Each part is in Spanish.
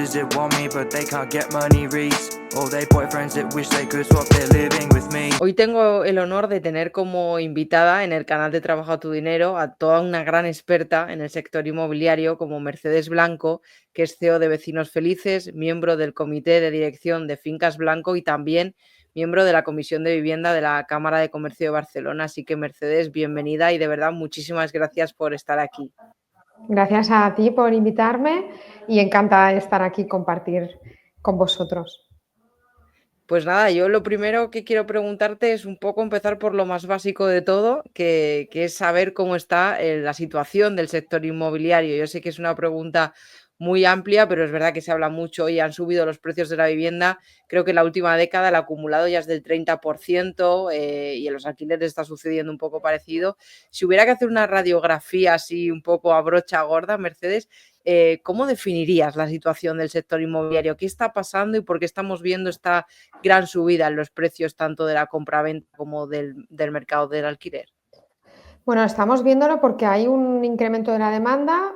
exes that want me but they can't get money, Reese. All they boyfriends that wish they could swap their living with me. Hoy tengo el honor de tener como invitada en el canal de Trabaja tu Dinero a toda una gran experta en el sector inmobiliario como Mercedes Blanco, que es CEO de Vecinos Felices, miembro del comité de dirección de Fincas Blanco y también miembro de la Comisión de Vivienda de la Cámara de Comercio de Barcelona. Así que Mercedes, bienvenida y de verdad muchísimas gracias por estar aquí. Gracias a ti por invitarme y encantada de estar aquí y compartir con vosotros. Pues nada, yo lo primero que quiero preguntarte es un poco empezar por lo más básico de todo, que es saber cómo está la situación del sector inmobiliario. Yo sé que es una pregunta muy amplia, pero es verdad que se habla mucho y han subido los precios de la vivienda. Creo que en la última década el acumulado ya es del 30% y en los alquileres está sucediendo un poco parecido. Si hubiera que hacer una radiografía así un poco a brocha gorda, Mercedes, ¿cómo definirías la situación del sector inmobiliario? ¿Qué está pasando y por qué estamos viendo esta gran subida en los precios tanto de la compraventa como del mercado del alquiler? Bueno, estamos viéndolo porque hay un incremento de la demanda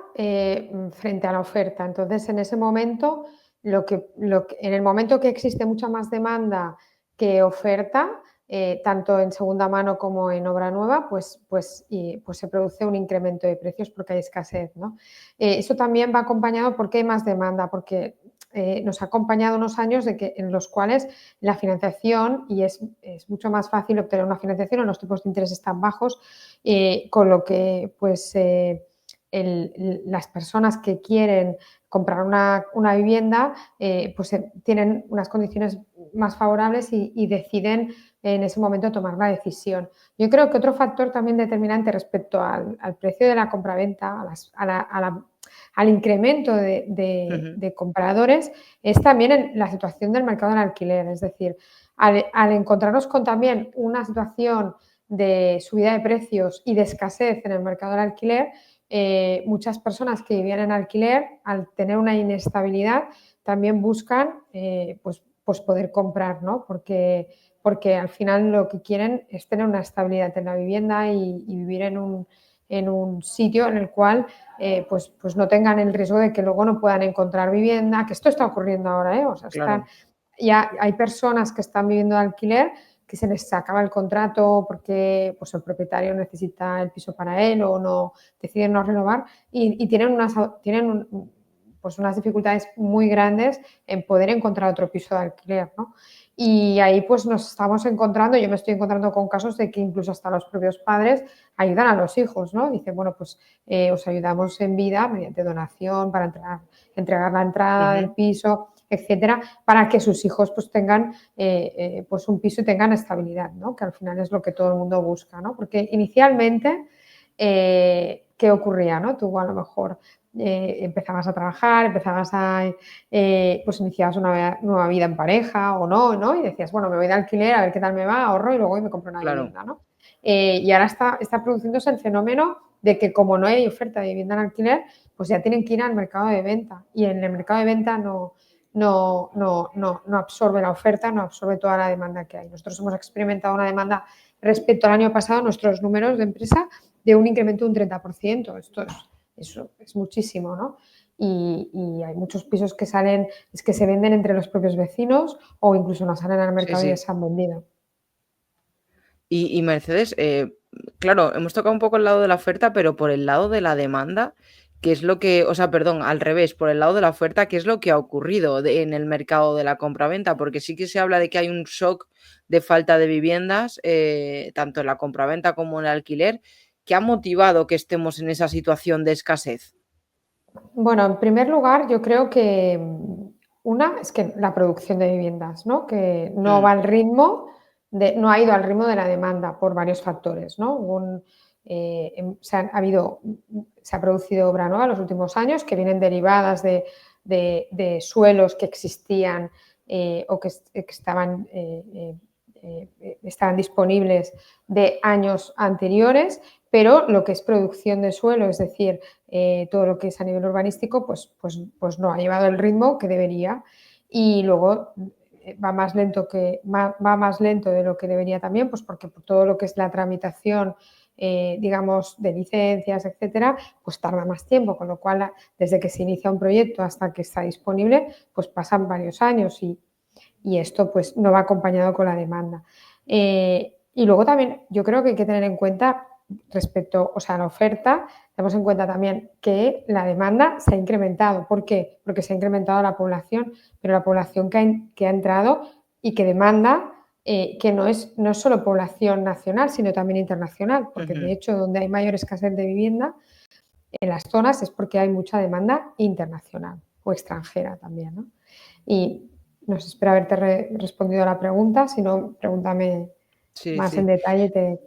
frente a la oferta. Entonces, en ese momento, en el momento que existe mucha más demanda que oferta, tanto en segunda mano como en obra nueva, pues se produce un incremento de precios porque hay escasez, ¿no? Eso también va acompañado porque hay más demanda, porque nos ha acompañado unos años en los cuales la financiación, y es mucho más fácil obtener una financiación, los tipos de interés están bajos, con lo que pues las personas que quieren comprar una vivienda tienen unas condiciones más favorables y deciden en ese momento tomar la decisión. Yo creo que otro factor también determinante respecto al precio de la compraventa, al incremento de compradores, es también en la situación del mercado del alquiler. Es decir, al encontrarnos con también una situación de subida de precios y de escasez en el mercado del alquiler, muchas personas que vivían en alquiler, al tener una inestabilidad, también buscan pues poder comprar, ¿no? Porque al final lo que quieren es tener una estabilidad en la vivienda y vivir en un sitio en el cual pues no tengan el riesgo de que luego no puedan encontrar vivienda, que esto está ocurriendo ahora, ¿eh? O sea, Claro. ya hay personas que están viviendo de alquiler que se les acaba el contrato porque pues, el propietario necesita el piso para él o no deciden no renovar y tienen unas dificultades muy grandes en poder encontrar otro piso de alquiler, ¿no? Y ahí pues nos estamos encontrando, yo me estoy encontrando con casos de que incluso hasta los propios padres ayudan a los hijos, ¿no? Dicen, bueno, pues os ayudamos en vida mediante donación para entregar la entrada del piso, etcétera, para que sus hijos pues tengan pues un piso y tengan estabilidad, ¿no? Que al final es lo que todo el mundo busca, ¿no? Porque inicialmente, ¿qué ocurría, no? Tú a lo mejor empezabas a trabajar, pues iniciabas una nueva vida en pareja o no, ¿no? Y decías, bueno, me voy de alquiler a ver qué tal me va, ahorro y luego me compro una vivienda, ¿no? Y ahora está produciéndose el fenómeno de que como no hay oferta de vivienda en alquiler, pues ya tienen que ir al mercado de venta y en el mercado de venta no absorbe la oferta, no absorbe toda la demanda que hay. Nosotros hemos experimentado una demanda respecto al año pasado, nuestros números de empresa, de un incremento de un 30%. Esto es muchísimo, ¿no? Y hay muchos pisos que se venden entre los propios vecinos o incluso no salen al mercado y ya se han vendido. Y Mercedes, claro, hemos tocado un poco el lado de la oferta, pero por el lado de la demanda, ¿qué es lo que, o sea, perdón, al revés, por el lado de la oferta, ¿qué es lo que ha ocurrido en el mercado de la compraventa? Porque sí que se habla de que hay un shock de falta de viviendas, tanto en la compraventa como en el alquiler. ¿Qué ha motivado que estemos en esa situación de escasez? Bueno, en primer lugar, yo creo que una es que la producción de viviendas, ¿no? Que no va al ritmo no ha ido al ritmo de la demanda por varios factores, ¿no? Se ha producido obra nueva en los últimos años que vienen derivadas de suelos que existían o que estaban disponibles de años anteriores, pero lo que es producción de suelo, es decir, todo lo que es a nivel urbanístico, pues no ha llevado el ritmo que debería y luego va más lento de lo que debería también, pues porque por todo lo que es la tramitación digamos, de licencias, etcétera, pues tarda más tiempo, con lo cual desde que se inicia un proyecto hasta que está disponible, pues pasan varios años y esto pues no va acompañado con la demanda. Y luego también yo creo que hay que tener en cuenta respecto, o sea, a la oferta, tenemos en cuenta también que la demanda se ha incrementado. ¿Por qué? Porque se ha incrementado la población, pero la población que ha entrado y que demanda, que no es solo población nacional, sino también internacional, porque de hecho donde hay mayor escasez de vivienda en las zonas es porque hay mucha demanda internacional o extranjera también, ¿no? Y no sé, espero haberte respondido a la pregunta, si no, pregúntame Sí, más en sí. detalle. Te...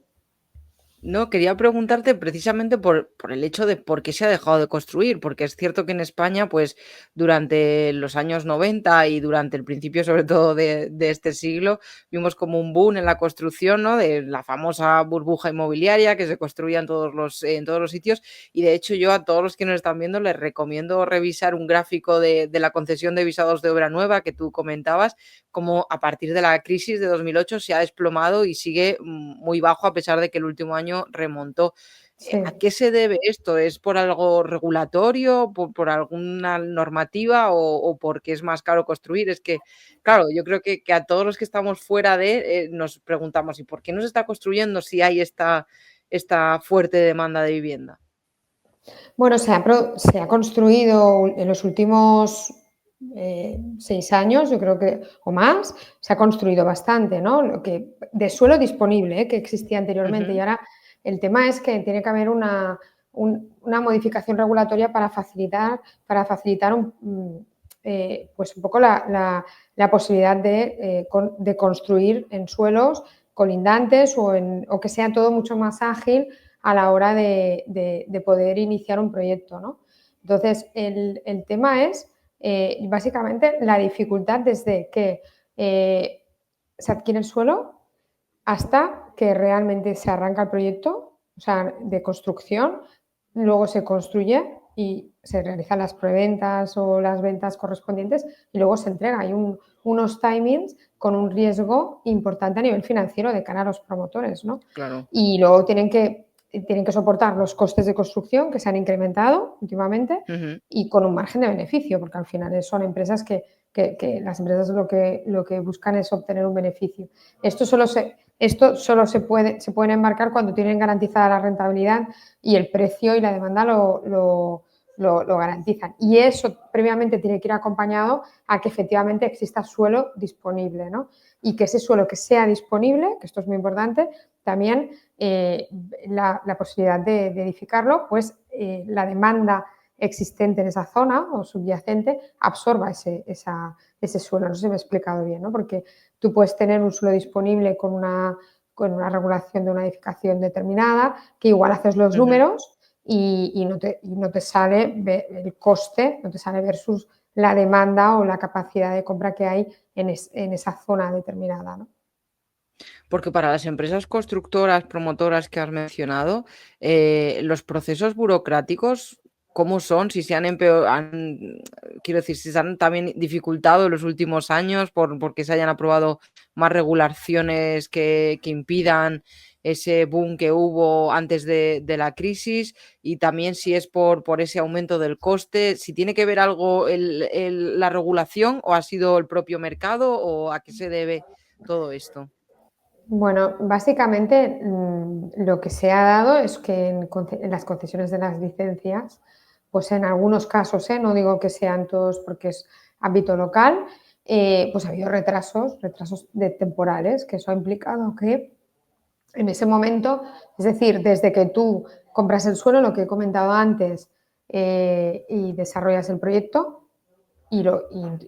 No, quería preguntarte precisamente por el hecho de por qué se ha dejado de construir, porque es cierto que en España, pues durante los años 90 y durante el principio, sobre todo de este siglo, vimos como un boom en la construcción, ¿no? De la famosa burbuja inmobiliaria que se construía en todos los sitios. Y de hecho, yo a todos los que nos están viendo les recomiendo revisar un gráfico de la concesión de visados de obra nueva que tú comentabas, como a partir de la crisis de 2008 se ha desplomado y sigue muy bajo a pesar de que el último año remontó. Sí. ¿A qué se debe esto? ¿Es por algo regulatorio, por alguna normativa o porque es más caro construir? Es que, claro, yo creo que a todos los que estamos fuera nos preguntamos, ¿y por qué no se está construyendo si hay esta fuerte demanda de vivienda? Bueno, se ha construido en los últimos 6 años, yo creo que, o más, se ha construido bastante, ¿no? Lo que, de suelo disponible, que existía anteriormente. Y Ujú. ahora el tema es que tiene que haber una modificación regulatoria para facilitar pues un poco la posibilidad de construir en suelos colindantes o que sea todo mucho más ágil a la hora de poder iniciar un proyecto, ¿no? Entonces, el tema es básicamente la dificultad desde que se adquiere el suelo hasta que realmente se arranca el proyecto, o sea, de construcción, luego se construye y se realizan las preventas o las ventas correspondientes y luego se entrega. Hay unos timings con un riesgo importante a nivel financiero de cara a los promotores, ¿no? Claro. Y luego tienen que soportar los costes de construcción que se han incrementado últimamente Ujú. y con un margen de beneficio, porque al final son empresas que las empresas lo que buscan es obtener un beneficio. Esto solo se pueden embarcar cuando tienen garantizada la rentabilidad y el precio y la demanda lo garantizan. Y eso previamente tiene que ir acompañado a que efectivamente exista suelo disponible, ¿no? Y que ese suelo que sea disponible, que esto es muy importante, también la posibilidad de edificarlo, pues la demanda existente en esa zona o subyacente absorba ese suelo. No sé si me he explicado bien, ¿no? Porque tú puedes tener un suelo disponible con una regulación de una edificación determinada, que igual haces los Ujú. números y no te sale el coste, no te sale versus la demanda o la capacidad de compra que hay en esa zona determinada, ¿no? Porque para las empresas constructoras, promotoras que has mencionado, los procesos burocráticos, ¿cómo son? Si se han quiero decir, si se han también dificultado en los últimos años porque se hayan aprobado más regulaciones que impidan ese boom que hubo antes de la crisis, y también si es por ese aumento del coste, si tiene que ver algo la regulación o ha sido el propio mercado o a qué se debe todo esto. Bueno, básicamente lo que se ha dado es que en las concesiones de las licencias, pues en algunos casos, no digo que sean todos porque es ámbito local, pues ha habido retrasos temporales, que eso ha implicado que en ese momento, es decir, desde que tú compras el suelo, lo que he comentado antes, y desarrollas el proyecto, y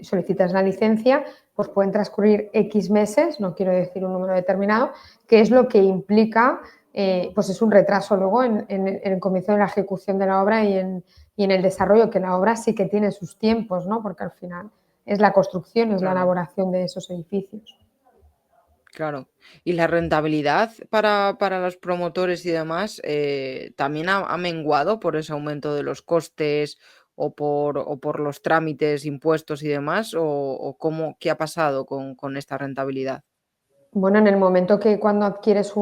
solicitas la licencia, pues pueden transcurrir X meses, no quiero decir un número determinado, que es lo que implica, pues es un retraso luego en el comienzo de la ejecución de la obra y en el desarrollo, que la obra sí que tiene sus tiempos, ¿no? Porque al final es la construcción, es la Claro, elaboración de esos edificios. claro. Y la rentabilidad para los promotores y demás, ¿también ha menguado por ese aumento de los costes o por los trámites, impuestos y demás? ¿O qué ha pasado con esta rentabilidad? Bueno, en el momento que cuando adquieres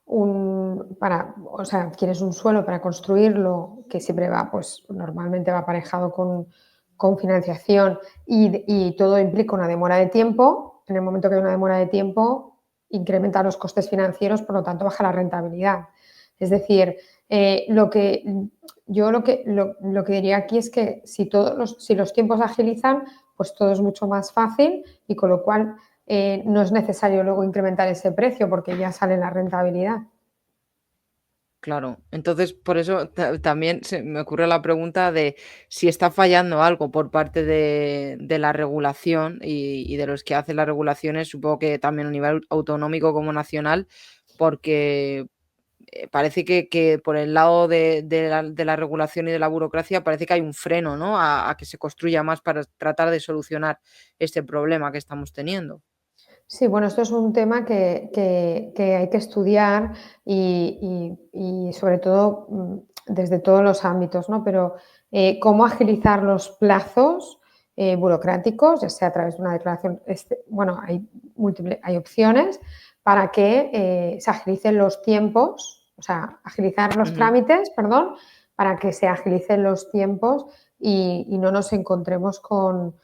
o sea, adquieres un suelo para construirlo, que siempre va, pues normalmente va aparejado con financiación y todo implica una demora de tiempo. En el momento que hay una demora de tiempo, incrementa los costes financieros, por lo tanto baja la rentabilidad. Es decir, lo que diría aquí es que si los tiempos agilizan, pues todo es mucho más fácil y con lo cual no es necesario luego incrementar ese precio porque ya sale la rentabilidad. Claro, entonces por eso también se me ocurre la pregunta de si está fallando algo por parte de la regulación y de los que hacen las regulaciones, supongo que también a nivel autonómico como nacional, porque parece que por el lado de la regulación y de la burocracia parece que hay un freno, ¿no? A que se construya más para tratar de solucionar este problema que estamos teniendo. Sí, bueno, esto es un tema que hay que estudiar y sobre todo desde todos los ámbitos, ¿no? Pero cómo agilizar los plazos burocráticos, ya sea a través de una declaración, bueno, hay opciones para que se agilicen los tiempos, o sea, agilizar los Ujú. trámites, perdón, para que se agilicen los tiempos y no nos encontremos con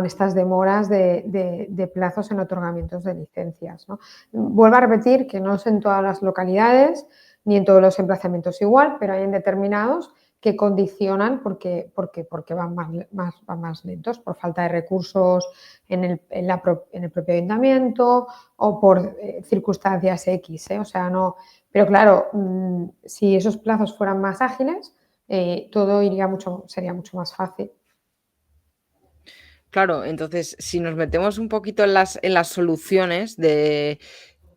estas demoras de plazos en otorgamientos de licencias, ¿no? Vuelvo a repetir que no es en todas las localidades ni en todos los emplazamientos igual, pero hay en determinados que condicionan porque van más lentos por falta de recursos en el propio ayuntamiento o por circunstancias X. O sea, no. Pero claro, si esos plazos fueran más ágiles, todo sería mucho más fácil. Claro, entonces, si nos metemos un poquito en las soluciones de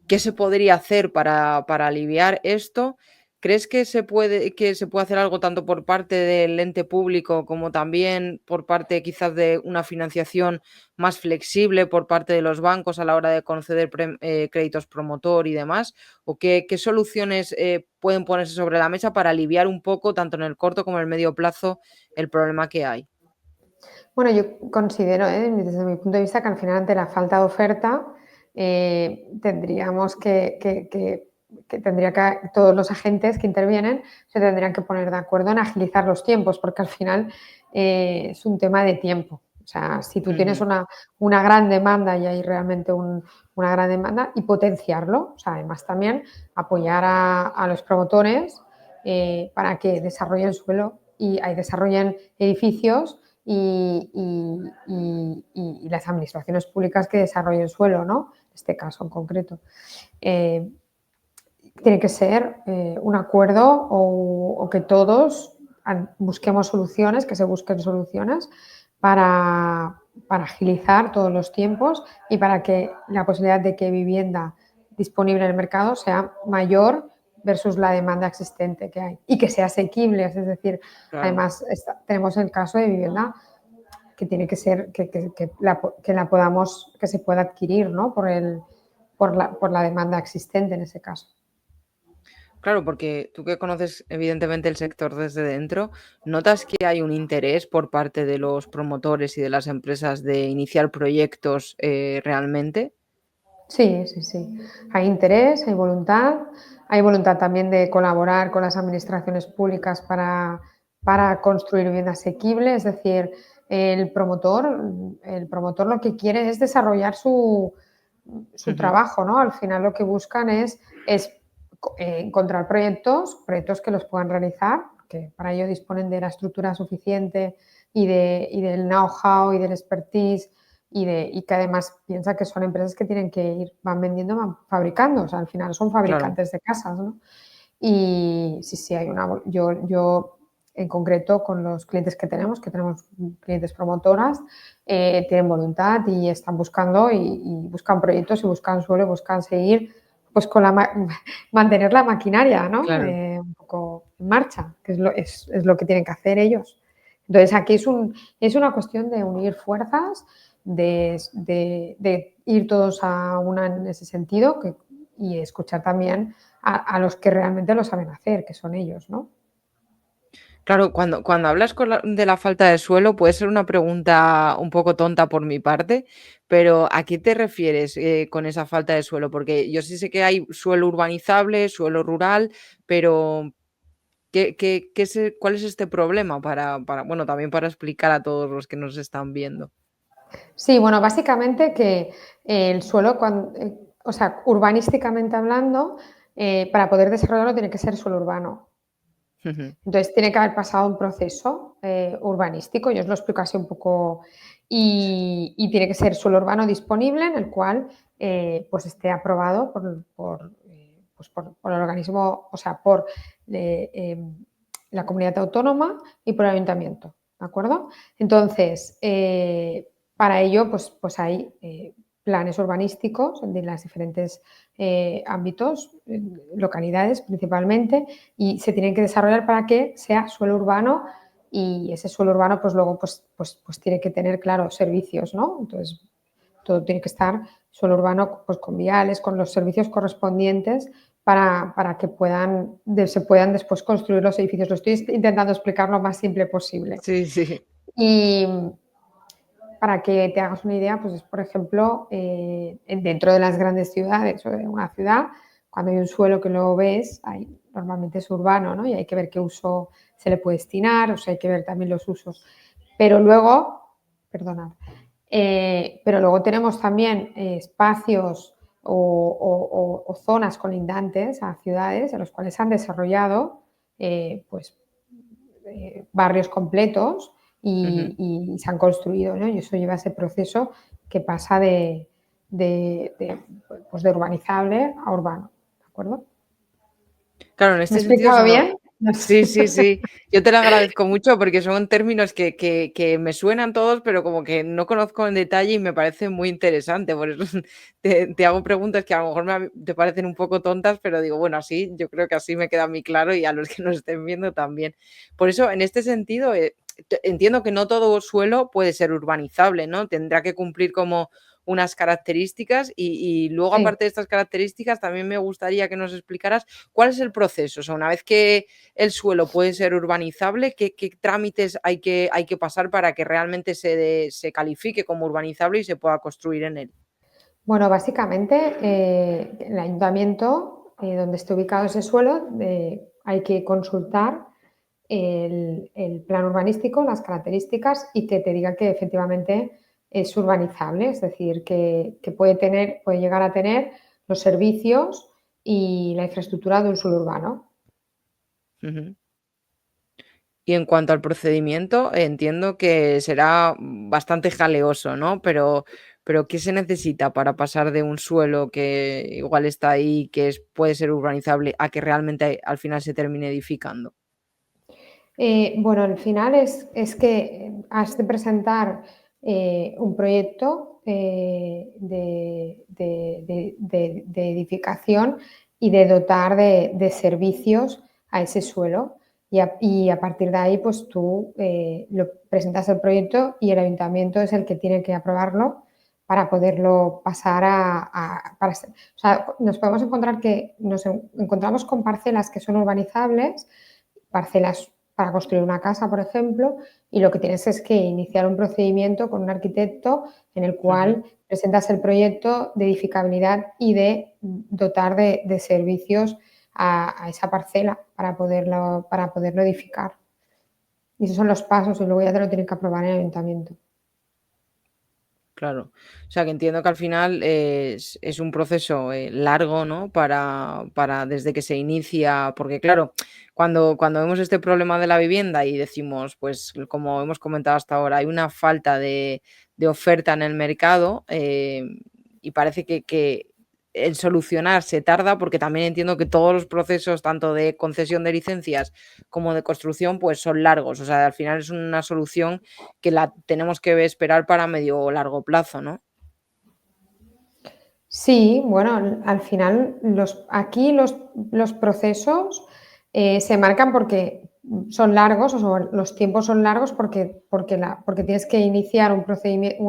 qué se podría hacer para aliviar esto, ¿crees que se puede hacer algo tanto por parte del ente público como también por parte quizás de una financiación más flexible por parte de los bancos a la hora de conceder créditos promotor y demás? ¿O qué soluciones pueden ponerse sobre la mesa para aliviar un poco, tanto en el corto como en el medio plazo, el problema que hay? Bueno, yo considero, desde mi punto de vista, que al final ante la falta de oferta tendríamos que tendría que todos los agentes que intervienen se tendrían que poner de acuerdo en agilizar los tiempos, porque al final es un tema de tiempo. O sea, si tú tienes Ujú. una gran demanda y hay realmente una gran demanda y potenciarlo, o sea, además también apoyar a los promotores para que desarrollen suelo y desarrollen edificios y las administraciones públicas que desarrollen suelo, ¿no? En este caso en concreto. Eh, Tiene que ser un acuerdo o que todos busquemos soluciones, que se busquen soluciones para agilizar todos los tiempos y para que la posibilidad de que vivienda disponible en el mercado sea mayor versus la demanda existente que hay y que sea asequible, es decir, Claro. además tenemos el caso de vivienda que tiene que ser que la podamos que se pueda adquirir, ¿no? Por la demanda existente en ese caso. Claro, porque tú que conoces evidentemente el sector desde dentro, ¿notas que hay un interés por parte de los promotores y de las empresas de iniciar proyectos realmente? Sí, sí, sí. Hay interés, hay voluntad también de colaborar con las administraciones públicas para construir vivienda asequible, es decir, el promotor lo que quiere es desarrollar su Ujú. trabajo, ¿no? Al final lo que buscan es encontrar proyectos que los puedan realizar, que para ello disponen de la estructura suficiente y del know-how y del expertise y que además piensa que son empresas que tienen que van vendiendo, van fabricando, o sea, al final son Claro, fabricantes de casas, ¿no? Y sí, sí, yo en concreto con los clientes que tenemos clientes promotoras, tienen voluntad y están buscando y buscan proyectos y buscan suelo, buscan seguir pues mantener la maquinaria, ¿no? claro. Un poco en marcha, que es lo que tienen que hacer ellos. Entonces aquí es una cuestión de unir fuerzas, de ir todos a una en ese sentido y escuchar también a los que realmente lo saben hacer, que son ellos, ¿no? Claro, cuando hablas de la falta de suelo, puede ser una pregunta un poco tonta por mi parte, pero ¿a qué te refieres con esa falta de suelo? Porque yo sí sé que hay suelo urbanizable, suelo rural, pero ¿cuál es este problema? Bueno, también para explicar a todos los que nos están viendo. Sí, bueno, básicamente que el suelo, o sea, urbanísticamente hablando, para poder desarrollarlo tiene que ser suelo urbano. Ujú, Entonces tiene que haber pasado un proceso urbanístico, yo os lo explico así un poco, y tiene que ser suelo urbano disponible en el cual pues esté aprobado por el organismo, o sea, por la comunidad autónoma y por el ayuntamiento, ¿de acuerdo? Entonces, para ello, pues hay planes urbanísticos de los diferentes ámbitos, localidades principalmente, y se tienen que desarrollar para que sea suelo urbano y ese suelo urbano pues luego pues tiene que tener, claro, servicios, ¿no? Entonces, todo tiene que estar suelo urbano pues con viales, con los servicios correspondientes para que se puedan después construir los edificios. Lo estoy intentando explicar lo más simple posible. sí, sí. Y para que te hagas una idea, pues es, por ejemplo, dentro de las grandes ciudades o de una ciudad, cuando hay un suelo que lo ves, normalmente es urbano, ¿no? Y hay que ver qué uso se le puede destinar, o sea, hay que ver también los usos. Pero luego, perdonad, pero luego tenemos también espacios o zonas colindantes a ciudades en los cuales se han desarrollado pues barrios completos Ujú. y se han construido, ¿no? Y eso lleva ese proceso que pasa pues de urbanizable a urbano, ¿de acuerdo? Claro, en ¿Me he este sentido explicado sonó. bien? No sé. Sí, sí, sí. Yo te lo agradezco mucho porque son términos que me suenan todos, pero como que no conozco en detalle y me parece muy interesante. Por eso te hago preguntas que a lo mejor te parecen un poco tontas, pero digo, bueno, así yo creo que así me queda muy claro y a los que nos estén viendo también. Por eso, en este sentido, entiendo que no todo suelo puede ser urbanizable, ¿no? Tendrá que cumplir como unas características y luego, Sí. aparte de estas características, también me gustaría que nos explicaras cuál es el proceso. O sea, una vez que el suelo puede ser urbanizable, ¿qué trámites hay que pasar para que realmente se califique como urbanizable y se pueda construir en él? Bueno, básicamente el ayuntamiento, donde esté ubicado ese suelo, hay que consultar el plan urbanístico, las características y que te diga que efectivamente es urbanizable, es decir, que puede llegar a tener los servicios y la infraestructura de un suelo urbano. Ujú. Y en cuanto al procedimiento, entiendo que será bastante jaleoso, ¿no? Pero ¿qué se necesita para pasar de un suelo que igual está ahí, puede ser urbanizable, a que realmente al final se termine edificando? Bueno, al final es que has de presentar un proyecto de edificación y de dotar de servicios a ese suelo. Y a partir de ahí, pues tú lo presentas el proyecto y el ayuntamiento es el que tiene que aprobarlo para poderlo pasar o sea, nos podemos encontrar que encontramos con parcelas que son urbanizables, parcelas para construir una casa, por ejemplo, y lo que tienes es que iniciar un procedimiento con un arquitecto en el Ujú. cual presentas el proyecto de edificabilidad y de dotar de servicios a esa parcela para poderlo edificar. Y esos son los pasos y luego ya te lo tienen que aprobar en el ayuntamiento. Claro. O sea, que entiendo que al final es un proceso largo, ¿no? Para desde que se inicia, porque claro, cuando vemos este problema de la vivienda y decimos, pues como hemos comentado hasta ahora, hay una falta de oferta en el mercado y parece que el solucionar se tarda, porque también entiendo que todos los procesos, tanto de concesión de licencias como de construcción, pues son largos. O sea, al final es una solución que la tenemos que esperar para medio o largo plazo, ¿no? Sí, bueno, al final aquí los procesos se marcan porque son largos, los tiempos son largos porque tienes que iniciar un procedimiento,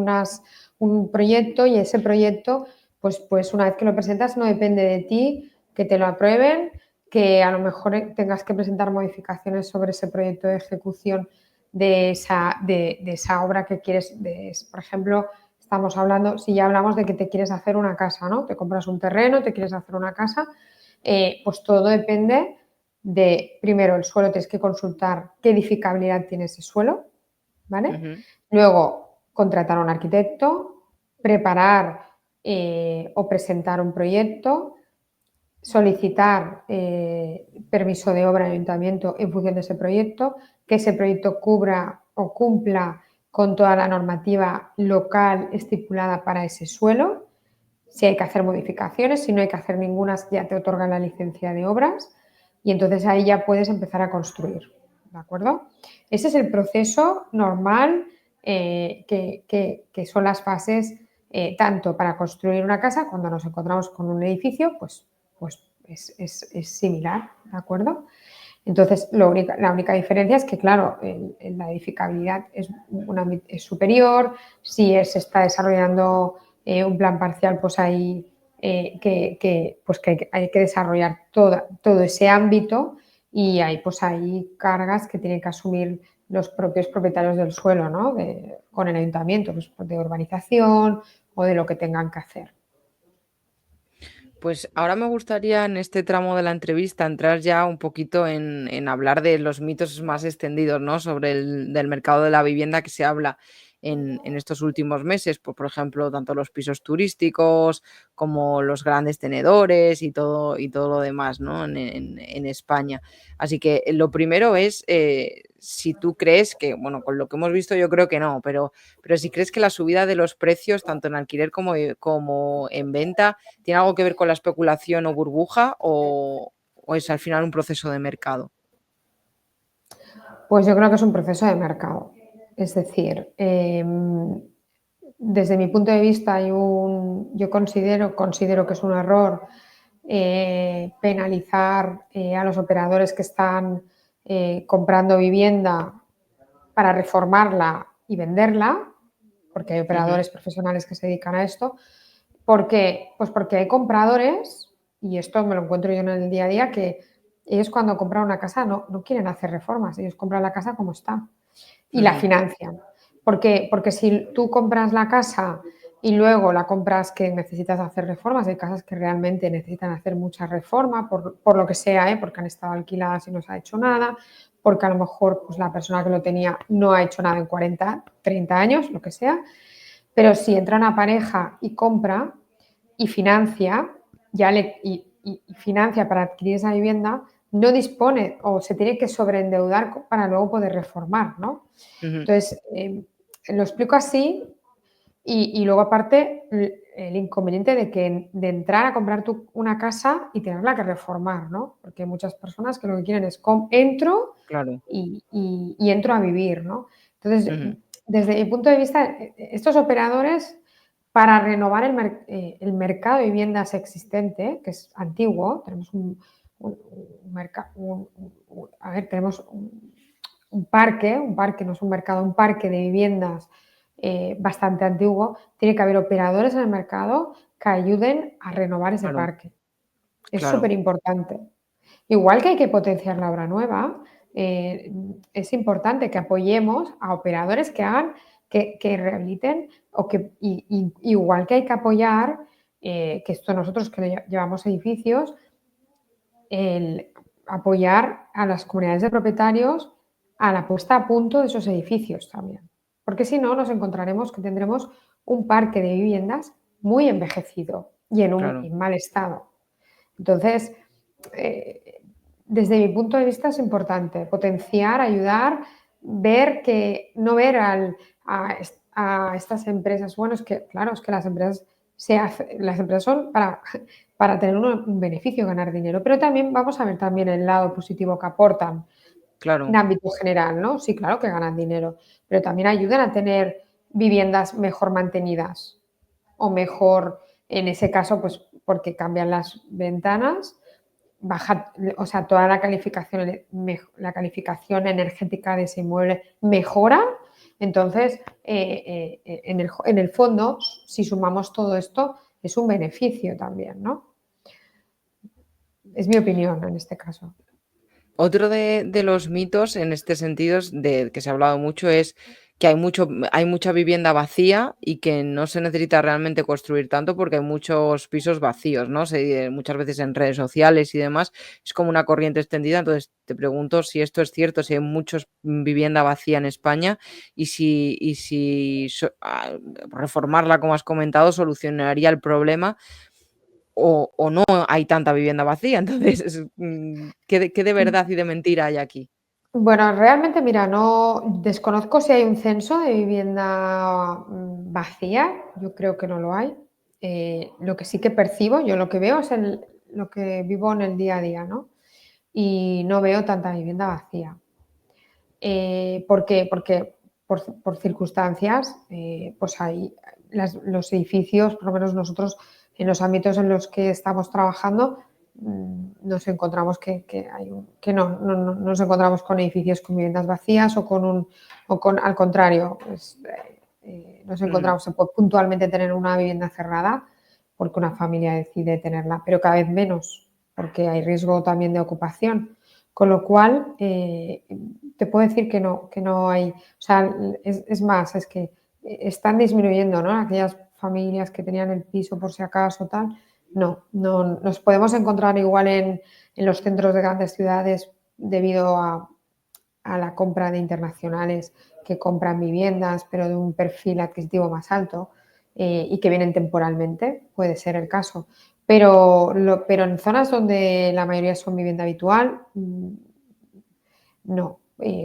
un proyecto y ese proyecto, pues una vez que lo presentas no depende de ti que te lo aprueben que a lo mejor tengas que presentar modificaciones sobre ese proyecto de ejecución de esa obra que quieres. Por ejemplo, estamos hablando, si ya hablamos de que te quieres hacer una casa, ¿no? Te compras un terreno, te quieres hacer una casa, pues todo depende de, primero, el suelo, tienes que consultar qué edificabilidad tiene ese suelo, ¿vale? Luego, contratar a un arquitecto, preparar o presentar un proyecto, solicitar permiso de obra al ayuntamiento en función de ese proyecto, que ese proyecto cubra o cumpla con toda la normativa local estipulada para ese suelo. Si hay que hacer modificaciones, si no hay que hacer ninguna, ya te otorgan la licencia de obras y entonces ahí ya puedes empezar a construir, ¿de acuerdo? Ese es el proceso normal que son las fases tanto para construir una casa, cuando nos encontramos con un edificio, pues es similar, ¿de acuerdo? Entonces, la única diferencia es que, claro, la edificabilidad es superior. Si se está desarrollando un plan parcial, pues hay que hay que desarrollar todo ese ámbito y pues hay cargas que tienen que asumir los propios propietarios del suelo, ¿no? Con el ayuntamiento, pues, de urbanización o de lo que tengan que hacer. Pues ahora me gustaría en este tramo de la entrevista entrar ya un poquito en hablar de los mitos más extendidos, ¿no? Sobre el del mercado de la vivienda que se habla en estos últimos meses, pues, por ejemplo, tanto los pisos turísticos como los grandes tenedores y todo lo demás, ¿no? En España. Así que lo primero es si tú crees que, bueno, con lo que hemos visto yo creo que no, pero si crees que la subida de los precios, tanto en alquiler como en venta, ¿tiene algo que ver con la especulación o burbuja o es al final un proceso de mercado? Pues yo creo que es un proceso de mercado. Es decir, desde mi punto de vista yo considero que es un error penalizar a los operadores que están comprando vivienda para reformarla y venderla, porque hay Ujú, operadores profesionales que se dedican a esto. ¿Por qué? Pues porque hay compradores, y esto me lo encuentro yo en el día a día, que ellos cuando compran una casa no quieren hacer reformas, ellos compran la casa como está y la ujú, financian. ¿Por qué? Porque si tú compras la casa y luego la compras que necesitas hacer reformas, hay casas que realmente necesitan hacer mucha reforma por lo que sea, porque han estado alquiladas y no se ha hecho nada, porque a lo mejor pues, la persona que lo tenía no ha hecho nada en 40, 30 años, lo que sea, pero si entra una pareja y compra y financia, y financia para adquirir esa vivienda, no dispone o se tiene que sobreendeudar para luego poder reformar, ¿no? ujú. Entonces, lo explico así y luego aparte el inconveniente de entrar a comprar una casa y tenerla que reformar, ¿no? Porque hay muchas personas que lo que quieren es entro Claro. y entro a vivir, ¿no? Entonces, Ujú, desde mi punto de vista, estos operadores para renovar el mercado de viviendas existente, que es antiguo, tenemos a ver, tenemos un parque no es un mercado, un parque de viviendas bastante antiguo, tiene que haber operadores en el mercado que ayuden a renovar ese claro, parque. Es claro, súper importante. Igual que hay que potenciar la obra nueva, es importante que apoyemos a operadores que hagan, que rehabiliten, igual que hay que apoyar, que esto nosotros que llevamos edificios, el apoyar a las comunidades de propietarios a la puesta a punto de esos edificios también. Porque si no, nos encontraremos que tendremos un parque de viviendas muy envejecido y claro. en mal estado. Entonces, eh, desde mi punto de vista es importante potenciar, ayudar, no ver a estas empresas. Bueno, es que, claro, es que las empresas son para tener un beneficio, ganar dinero, pero también vamos a ver también el lado positivo que aportan en Claro, ámbito general, ¿no? Sí, claro que ganan dinero, pero también ayudan a tener viviendas mejor mantenidas o mejor, en ese caso, pues porque cambian las ventanas, baja, o sea, toda la calificación energética de ese inmueble mejora. Entonces, en el fondo, si sumamos todo esto, es un beneficio también, ¿no? Es mi opinión en este caso. Otro de los mitos en este sentido que se ha hablado mucho es que hay mucha vivienda vacía y que no se necesita realmente construir tanto porque hay muchos pisos vacíos, ¿no? Muchas veces en redes sociales y demás es como una corriente extendida. Entonces te pregunto si esto es cierto, si hay mucha vivienda vacía en España y si reformarla, como has comentado, solucionaría el problema o no hay tanta vivienda vacía. Entonces, ¿qué de verdad y de mentira hay aquí? Bueno, realmente, mira, no desconozco si hay un censo de vivienda vacía, yo creo que no lo hay. Lo que sí que percibo, yo lo que veo es lo que vivo en el día a día, ¿no? Y no veo tanta vivienda vacía. ¿Por qué? Porque por circunstancias, pues hay los edificios, por lo menos nosotros en los ámbitos en los que estamos trabajando, nos encontramos que no nos encontramos con edificios con viviendas vacías al contrario, nos Ujú. encontramos, se puede puntualmente tener una vivienda cerrada porque una familia decide tenerla, pero cada vez menos, porque hay riesgo también de ocupación. Con lo cual, te puedo decir que no hay, o sea, es más, es que están disminuyendo, ¿no? Aquellas familias que tenían el piso por si acaso, tal, no nos podemos encontrar igual en los centros de grandes ciudades debido a la compra de internacionales que compran viviendas, pero de un perfil adquisitivo más alto y que vienen temporalmente, puede ser el caso. Pero en zonas donde la mayoría son vivienda habitual, no.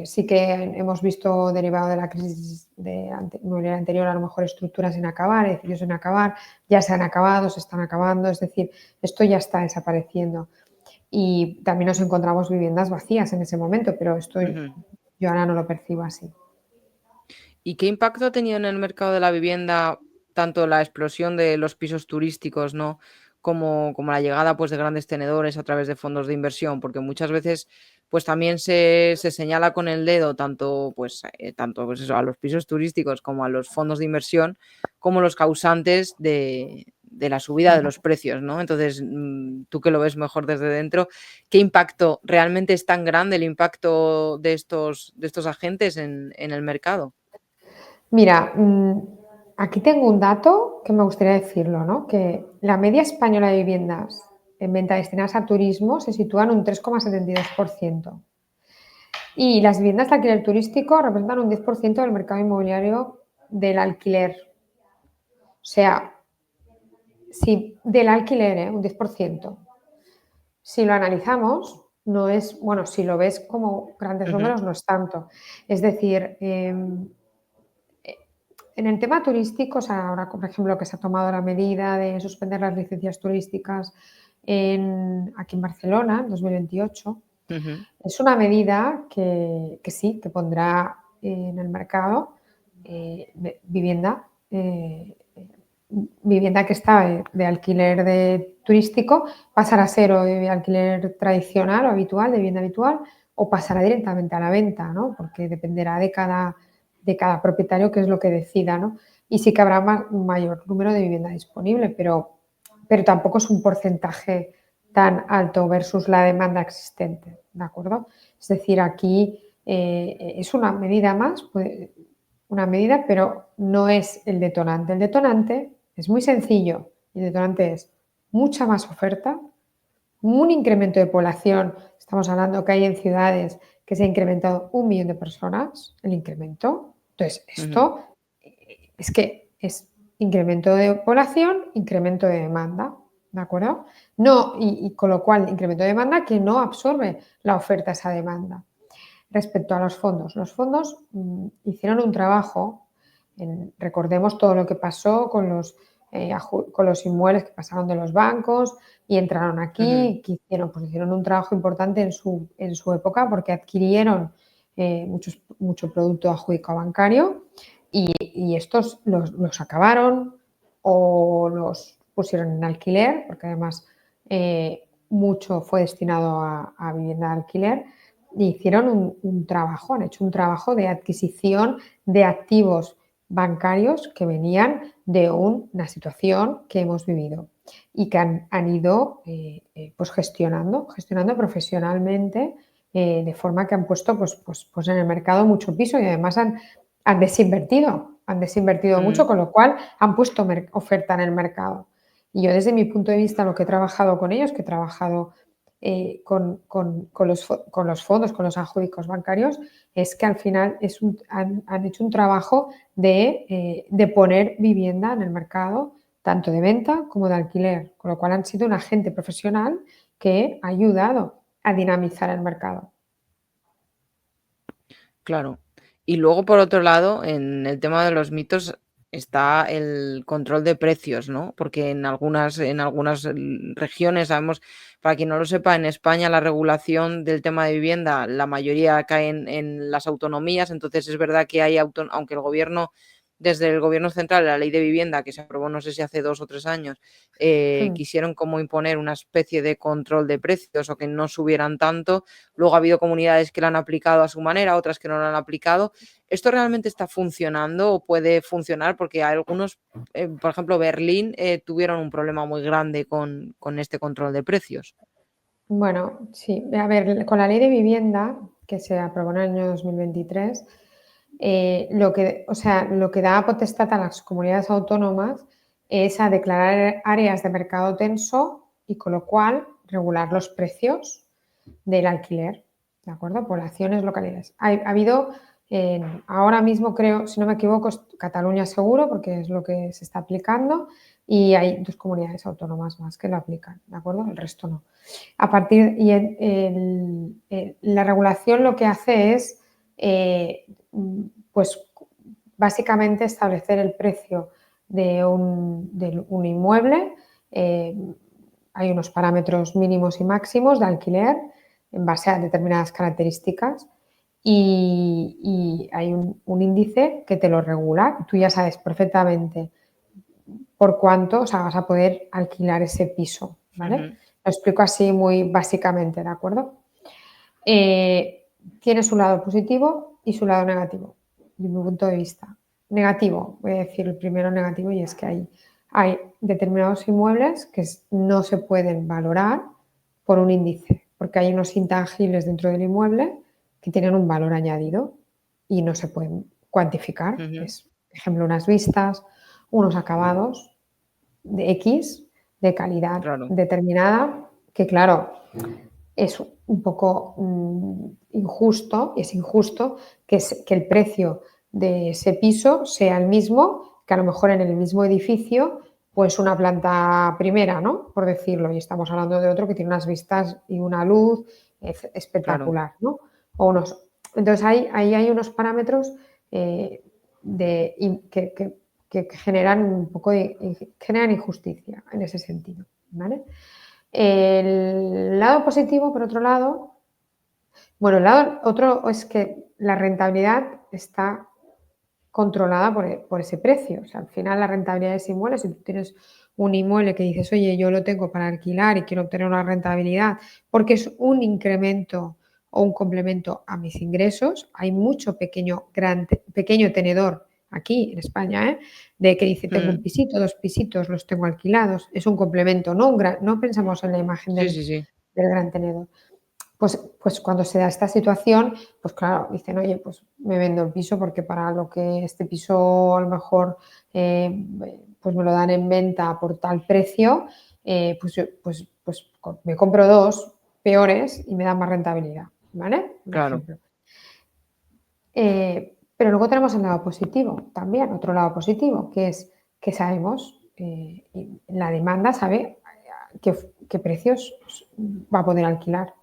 Sí que hemos visto, derivado de la crisis inmobiliaria anterior, a lo mejor estructuras sin acabar, edificios sin acabar, ya se han acabado, se están acabando, es decir, esto ya está desapareciendo. Y también nos encontramos viviendas vacías en ese momento, pero esto Ujú. yo ahora no lo percibo así. ¿Y qué impacto ha tenido en el mercado de la vivienda tanto la explosión de los pisos turísticos, ¿no? Como la llegada, pues, de grandes tenedores a través de fondos de inversión? Porque muchas veces, pues, también se señala con el dedo tanto, pues eso, a los pisos turísticos como a los fondos de inversión, como los causantes de la subida de los precios, ¿no? Entonces, tú que lo ves mejor desde dentro, ¿qué impacto realmente es tan grande el impacto de estos agentes en el mercado? Mira, aquí tengo un dato que me gustaría decirlo, ¿no? Que la media española de viviendas en venta destinadas a turismo se sitúa en un 3,72%. Y las viviendas de alquiler turístico representan un 10% del mercado inmobiliario del alquiler. O sea, sí, del alquiler, un 10%. Si lo analizamos, no es, bueno, si lo ves como grandes Ujú, números, no es tanto. Es decir, en el tema turístico, o sea, ahora, por ejemplo, que se ha tomado la medida de suspender las licencias turísticas aquí en Barcelona en 2028, ujú. es una medida que sí, que pondrá en el mercado vivienda, vivienda que está de alquiler turístico, pasará a ser o de alquiler tradicional o habitual, de vivienda habitual, o pasará directamente a la venta, ¿no? Porque dependerá de cada propietario qué es lo que decida, ¿no? Y sí que habrá un mayor número de vivienda disponible, pero tampoco es un porcentaje tan alto versus la demanda existente, ¿de acuerdo? Es decir, aquí es una medida más, una medida, pero no es el detonante. El detonante es muy sencillo. El detonante es mucha más oferta, un incremento de población. Estamos hablando que hay en ciudades que se ha incrementado 1 millón de personas, el incremento. Entonces, Ujú, esto es que es incremento de población, incremento de demanda, ¿de acuerdo? No, y con lo cual, incremento de demanda que no absorbe la oferta a esa demanda. Respecto a los fondos hicieron un trabajo, recordemos todo lo que pasó con los inmuebles que pasaron de los bancos y entraron ujú, aquí, que hicieron, pues hicieron un trabajo importante en su época porque adquirieron mucho producto adjudicado bancario y estos los acabaron o los pusieron en alquiler, porque además mucho fue destinado a vivienda de alquiler, e hicieron han hecho un trabajo de adquisición de activos bancarios que venían de una situación que hemos vivido. y que han ido pues gestionando profesionalmente de forma que han puesto pues en el mercado mucho piso y además han desinvertido mucho, con lo cual han puesto oferta en el mercado. Y yo desde mi punto de vista, lo que he trabajado con ellos, que he trabajado con los fondos, con los adjudicos bancarios, es que al final han hecho un trabajo de poner vivienda en el mercado, tanto de venta como de alquiler, con lo cual han sido un agente profesional que ha ayudado a dinamizar el mercado. Claro. Y luego, por otro lado, en el tema de los mitos está el control de precios, ¿no? Porque en algunas regiones sabemos, para quien no lo sepa, en España la regulación del tema de vivienda, la mayoría cae en las autonomías, entonces es verdad que hay aunque el gobierno, desde el gobierno central, la ley de vivienda, que se aprobó no sé si hace 2 o 3 años, quisieron como imponer una especie de control de precios o que no subieran tanto. Luego ha habido comunidades que lo han aplicado a su manera, otras que no lo han aplicado. ¿Esto realmente está funcionando o puede funcionar? Porque algunos, por ejemplo, Berlín, tuvieron un problema muy grande con este control de precios. Bueno, sí. A ver, con la ley de vivienda que se aprobó en el año 2023, lo que da potestad a las comunidades autónomas es a declarar áreas de mercado tenso y con lo cual regular los precios del alquiler, ¿de acuerdo? Poblaciones, localidades. Ha habido, ahora mismo creo, si no me equivoco, es Cataluña seguro, porque es lo que se está aplicando, y hay 2 comunidades autónomas más que lo aplican, ¿de acuerdo? El resto no. La regulación lo que hace es, pues, básicamente establecer el precio de un inmueble. Hay unos parámetros mínimos y máximos de alquiler en base a determinadas características y hay un índice que te lo regula. Tú ya sabes perfectamente por cuánto, o sea, vas a poder alquilar ese piso, ¿vale? Lo explico así muy básicamente, ¿de acuerdo? Tiene su lado positivo y su lado negativo, desde mi punto de vista. Negativo, voy a decir el primero negativo, y es que hay determinados inmuebles que no se pueden valorar por un índice, porque hay unos intangibles dentro del inmueble que tienen un valor añadido y no se pueden cuantificar. Es, por ejemplo, unas vistas, unos acabados de X, de calidad Claro. determinada, que claro, es un poco injusto, es injusto que el precio de ese piso sea el mismo que a lo mejor en el mismo edificio, pues una planta primera, ¿no? Por decirlo, y estamos hablando de otro que tiene unas vistas y una luz Claro. espectacular, ¿no? Entonces ahí hay unos parámetros que generan un poco generan injusticia en ese sentido, ¿vale? El lado positivo, por otro lado, bueno, el lado otro es que la rentabilidad está controlada por ese precio. O sea, al final la rentabilidad de ese inmueble, si tú tienes un inmueble que dices, oye, yo lo tengo para alquilar y quiero obtener una rentabilidad porque es un incremento o un complemento a mis ingresos, hay mucho pequeño tenedor aquí en España, de que dice, tengo un pisito, 2 pisitos, los tengo alquilados, es un complemento, no pensamos en la imagen Sí, del sí, sí. gran tenedor. Pues cuando se da esta situación, pues claro, dicen, oye, pues me vendo el piso porque para lo que este piso a lo mejor pues me lo dan en venta por tal precio, me compro 2 peores y me dan más rentabilidad, ¿vale? Un Claro. ejemplo. Pero luego tenemos el lado positivo también, otro lado positivo, que es que sabemos, la demanda sabe qué precios va a poder alquilar.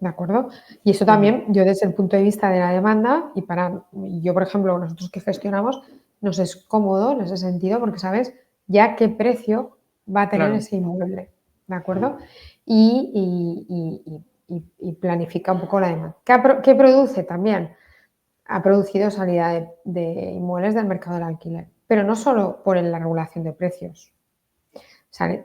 ¿De acuerdo? Y eso también, yo desde el punto de vista de la demanda, yo, por ejemplo, nosotros que gestionamos, nos es cómodo en ese sentido porque sabes ya qué precio va a tener Claro. ese inmueble, ¿de acuerdo? Y planifica un poco la demanda. ¿Qué produce también? Ha producido salida de inmuebles del mercado del alquiler, pero no solo por la regulación de precios.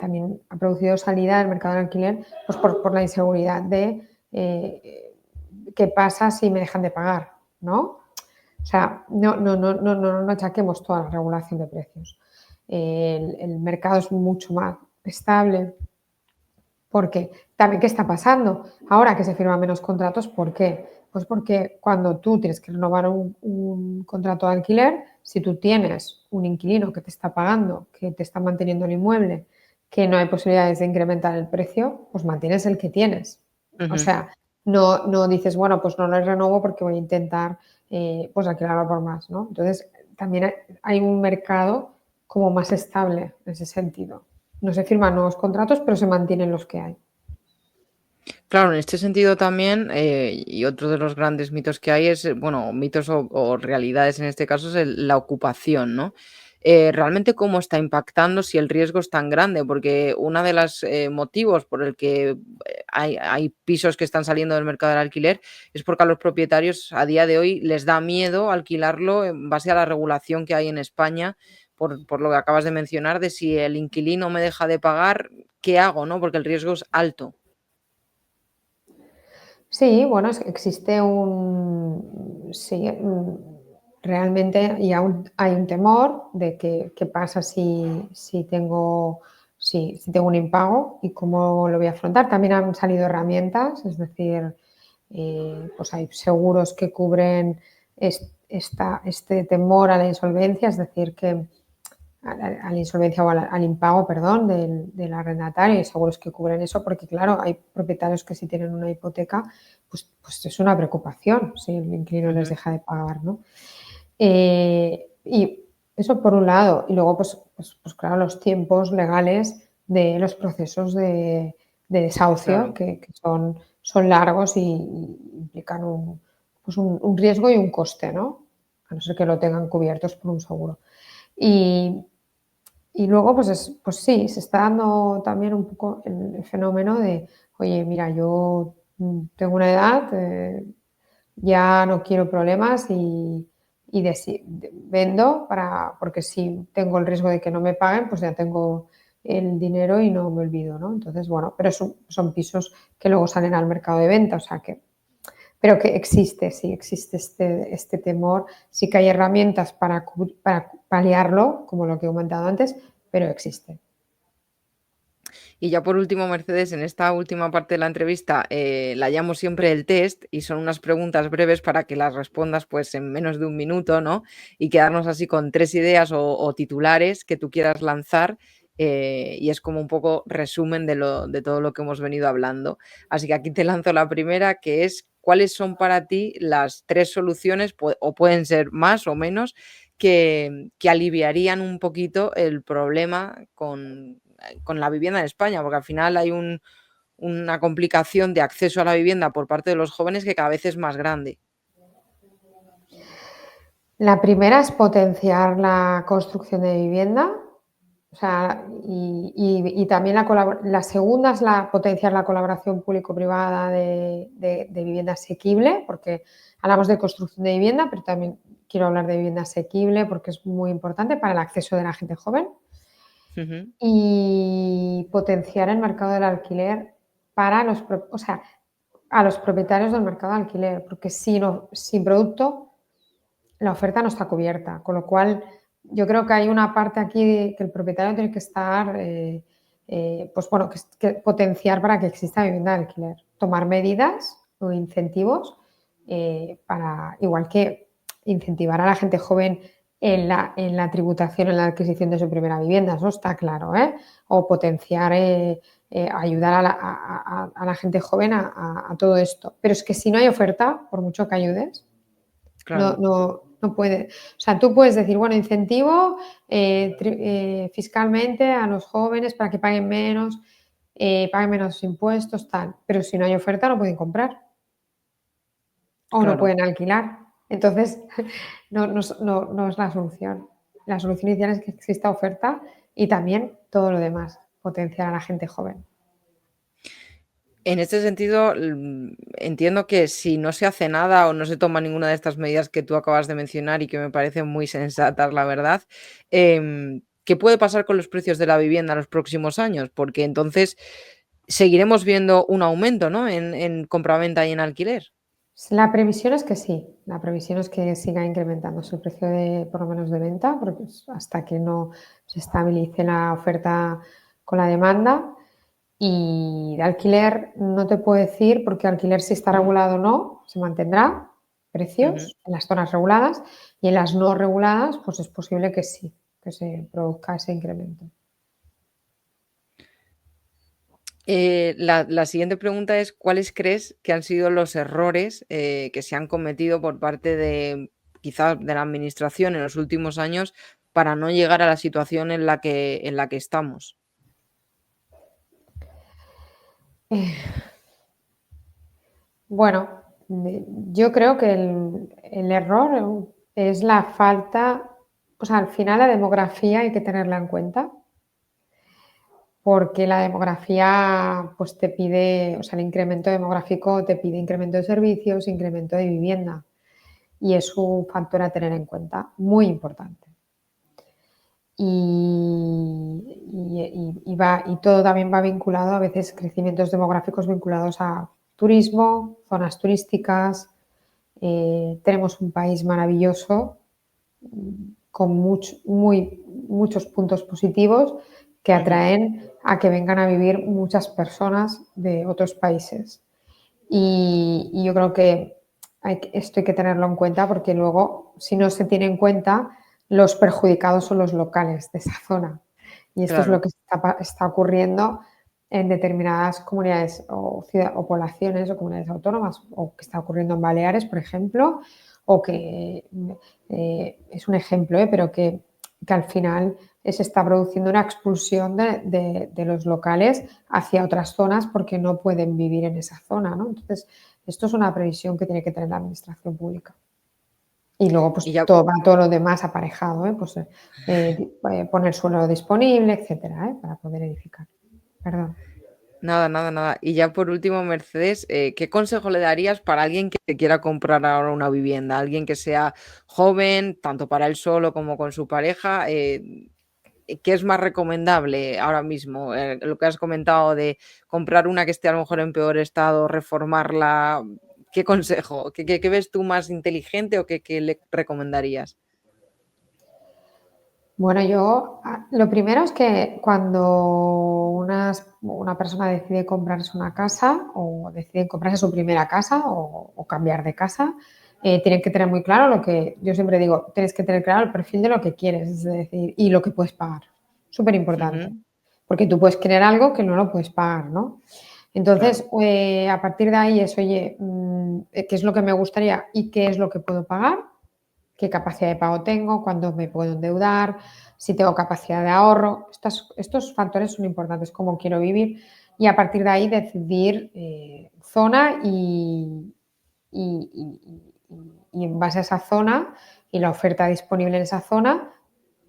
También ha producido salida del mercado del alquiler pues por la inseguridad de qué pasa si me dejan de pagar, ¿no? O sea, no achaquemos toda la regulación de precios. El mercado es mucho más, estable. ¿Por qué? También, ¿qué está pasando? Ahora que se firman menos contratos, ¿por qué? Pues porque cuando tú tienes que renovar un contrato de alquiler, si tú tienes un inquilino que te está pagando, que te está manteniendo el inmueble, que no hay posibilidades de incrementar el precio, pues mantienes el que tienes. O Ujú. sea, no dices, bueno, pues no lo renovo porque voy a intentar pues alquilarlo por más, ¿no? Entonces, también hay un mercado como más estable en ese sentido. No se firman nuevos contratos, pero se mantienen los que hay. Claro, en este sentido también, y otro de los grandes mitos que hay es, bueno, mitos o realidades en este caso es la ocupación, ¿no? Realmente cómo está impactando si el riesgo es tan grande, porque uno de los motivos por el que hay pisos que están saliendo del mercado del alquiler es porque a los propietarios a día de hoy les da miedo alquilarlo en base a la regulación que hay en España, por lo que acabas de mencionar, de si el inquilino me deja de pagar, ¿qué hago, no? Porque el riesgo es alto. Sí, bueno, existe sí, realmente y aún hay un temor de qué pasa si tengo un impago y cómo lo voy a afrontar. También han salido herramientas, es decir, pues hay seguros que cubren este temor a la insolvencia, es decir, que a la insolvencia o al impago, perdón, del arrendatario, y seguros que cubren eso, porque claro, hay propietarios que si tienen una hipoteca, pues es una preocupación si el inquilino les Ujú. deja de pagar, ¿no? Y eso por un lado, y luego pues claro, los tiempos legales de los procesos de desahucio, Claro. que son largos y implican un riesgo y un coste, ¿no? A no ser que lo tengan cubiertos por un seguro. Y, y luego, pues sí, se está dando también un poco el fenómeno de, oye, mira, yo tengo una edad, ya no quiero problemas y vendo porque si tengo el riesgo de que no me paguen, pues ya tengo el dinero y no me olvido, ¿no? Entonces, bueno, pero son pisos que luego salen al mercado de venta, o sea que pero que existe, sí, existe este temor. Sí que hay herramientas para paliarlo, como lo que he comentado antes, pero existe. Y ya por último, Mercedes, en esta última parte de la entrevista, la llamo siempre el test y son unas preguntas breves para que las respondas pues en menos de un minuto, ¿no? Y quedarnos así con 3 ideas o titulares que tú quieras lanzar, y es como un poco resumen de todo lo que hemos venido hablando. Así que aquí te lanzo la primera, que es, ¿cuáles son para ti las 3 soluciones, o pueden ser más o menos, que aliviarían un poquito el problema con la vivienda en España? Porque al final hay una complicación de acceso a la vivienda por parte de los jóvenes que cada vez es más grande. La primera es potenciar la construcción de vivienda, o sea, y también la segunda es potenciar la colaboración público-privada de vivienda asequible, porque hablamos de construcción de vivienda, pero también quiero hablar de vivienda asequible porque es muy importante para el acceso de la gente joven. Ujú. Y potenciar el mercado del alquiler para o sea, a los propietarios del mercado de alquiler, porque sin producto la oferta no está cubierta, con lo cual yo creo que hay una parte aquí que el propietario tiene que estar, pues bueno, que potenciar para que exista vivienda de alquiler, tomar medidas o incentivos para, igual que incentivar a la gente joven en la tributación, en la adquisición de su primera vivienda, eso está claro, ¿eh? O potenciar, ayudar a la gente joven a todo esto. Pero es que si no hay oferta, por mucho que ayudes, Claro, no puede. O sea, tú puedes decir, bueno, incentivo fiscalmente a los jóvenes para que paguen menos impuestos, tal. Pero si no hay oferta, no pueden comprar o no claro. pueden alquilar. Entonces, no es la solución. La solución inicial es que exista oferta y también todo lo demás, potenciar a la gente joven. En este sentido, entiendo que si no se hace nada o no se toma ninguna de estas medidas que tú acabas de mencionar y que me parecen muy sensatas, la verdad, ¿qué puede pasar con los precios de la vivienda en los próximos años? Porque entonces seguiremos viendo un aumento, ¿no? En compraventa y en alquiler. La previsión es que sí, la previsión es que siga incrementándose el precio por lo menos de venta, porque hasta que no se estabilice la oferta con la demanda. Y de alquiler no te puedo decir, porque alquiler si está regulado o no, se mantendrá precios en las zonas reguladas, y en las no reguladas, pues es posible que sí, que se produzca ese incremento. La siguiente pregunta es, ¿cuáles crees que han sido los errores que se han cometido por parte de quizás de la administración en los últimos años para no llegar a la situación en la que estamos? Eh, Bueno, yo creo que el error es la falta, o sea, al final la demografía hay que tenerla en cuenta, porque la demografía pues te pide, o sea, el incremento demográfico te pide incremento de servicios, incremento de vivienda, y es un factor a tener en cuenta, muy importante. Y todo también va vinculado, a veces crecimientos demográficos vinculados a turismo, zonas turísticas. Tenemos un país maravilloso con muchos puntos positivos que Ujú. atraen a que vengan a vivir muchas personas de otros países. Y yo creo que esto hay que tenerlo en cuenta, porque luego, si no se tiene en cuenta, los perjudicados son los locales de esa zona. Y esto es lo Claro. que está ocurriendo en determinadas comunidades o poblaciones o comunidades autónomas, o que está ocurriendo en Baleares, por ejemplo, o que es un ejemplo, pero que al final se está produciendo una expulsión de los locales hacia otras zonas porque no pueden vivir en esa zona, ¿no? Entonces, esto es una previsión que tiene que tener la administración pública. Y luego, pues Y ya todo lo demás aparejado, pues poner suelo disponible, etcétera, para poder edificar. Perdón. nada, nada, nada. Y ya por último, Mercedes, ¿qué consejo le darías para alguien que se quiera comprar ahora una vivienda? Alguien que sea joven, tanto para él solo como con su pareja. ¿Qué es más recomendable ahora mismo? Lo que has comentado de comprar una que esté a lo mejor en peor estado, reformarla. ¿Qué consejo? ¿Qué ves tú más inteligente o qué le recomendarías? Bueno, yo lo primero es que cuando una persona decide comprarse una casa o decide comprarse su primera casa o cambiar de casa, tienen que tener muy claro lo que yo siempre digo, tienes que tener claro el perfil de lo que quieres, es decir, y lo que puedes pagar. Súper importante, Ujú, porque tú puedes querer algo que no lo puedes pagar, ¿no? claro. Entonces, a partir de ahí es, oye, ¿qué es lo que me gustaría y qué es lo que puedo pagar? ¿Qué capacidad de pago tengo? ¿Cuándo me puedo endeudar? Si tengo capacidad de ahorro. Estos factores son importantes, cómo quiero vivir, y a partir de ahí decidir zona y- y- y en base a esa zona y la oferta disponible en esa zona,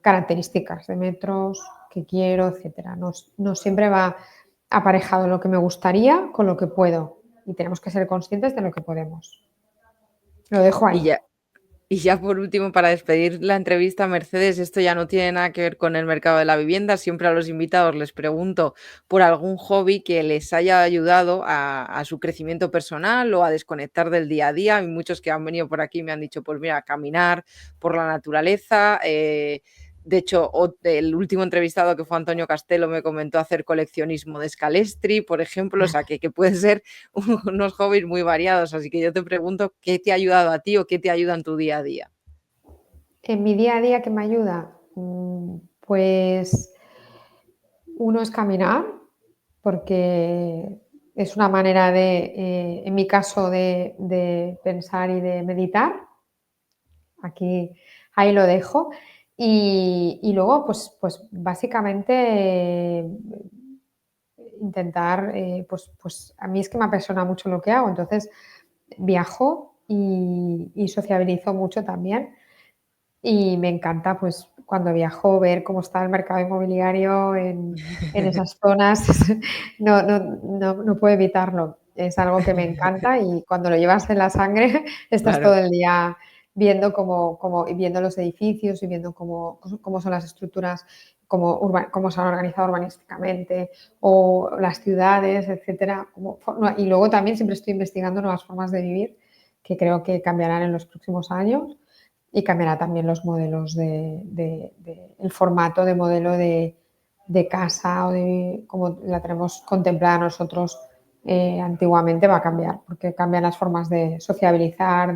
características de metros que quiero, etcétera. No siempre va aparejado lo que me gustaría con lo que puedo, y tenemos que ser conscientes de lo que podemos. Lo dejo Y ahí. ya Y ya por último, para despedir la entrevista, Mercedes, esto ya no tiene nada que ver con el mercado de la vivienda. Siempre a los invitados les pregunto por algún hobby que les haya ayudado a su crecimiento personal o a desconectar del día a día. Hay muchos que han venido por aquí y me han dicho, pues mira, caminar por la naturaleza. De hecho, el último entrevistado, que fue Antonio Castelo, me comentó hacer coleccionismo de Scalestri, por ejemplo, o sea, que puede ser unos hobbies muy variados. Así que yo te pregunto, ¿qué te ha ayudado a ti o qué te ayuda en tu día a día? En mi día a día, ¿qué me ayuda? Pues uno es caminar, porque es una manera en mi caso, de pensar y de meditar. Aquí, ahí lo dejo. Y luego, pues básicamente intentar, pues a mí es que me apasiona mucho lo que hago, entonces viajo y sociabilizo mucho también. Y me encanta, pues, cuando viajo, ver cómo está el mercado inmobiliario en esas zonas. No puedo evitarlo. Es algo que me encanta, y cuando lo llevas en la sangre, estás todo Claro. el día viendo y viendo los edificios y viendo cómo son las estructuras, cómo se han organizado urbanísticamente, o las ciudades, etcétera. Y luego también siempre estoy investigando nuevas formas de vivir que creo que cambiarán en los próximos años, y cambiará también los modelos el formato de modelo de casa o de como la tenemos contemplada nosotros antiguamente va a cambiar, porque cambian las formas de sociabilizar,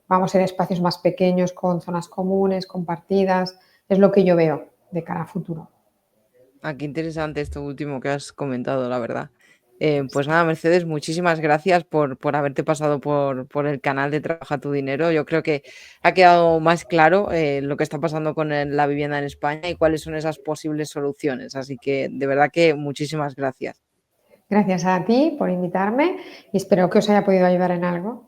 vamos a ir a espacios más pequeños con zonas comunes, compartidas, es lo que yo veo de cara a futuro. Ah, qué interesante esto último que has comentado, la verdad. Pues nada, Mercedes, muchísimas gracias por haberte pasado por el canal de Trabaja tu Dinero. Yo creo que ha quedado más claro lo que está pasando con la vivienda en España y cuáles son esas posibles soluciones. Así que de verdad que muchísimas gracias. Gracias a ti por invitarme y espero que os haya podido ayudar en algo.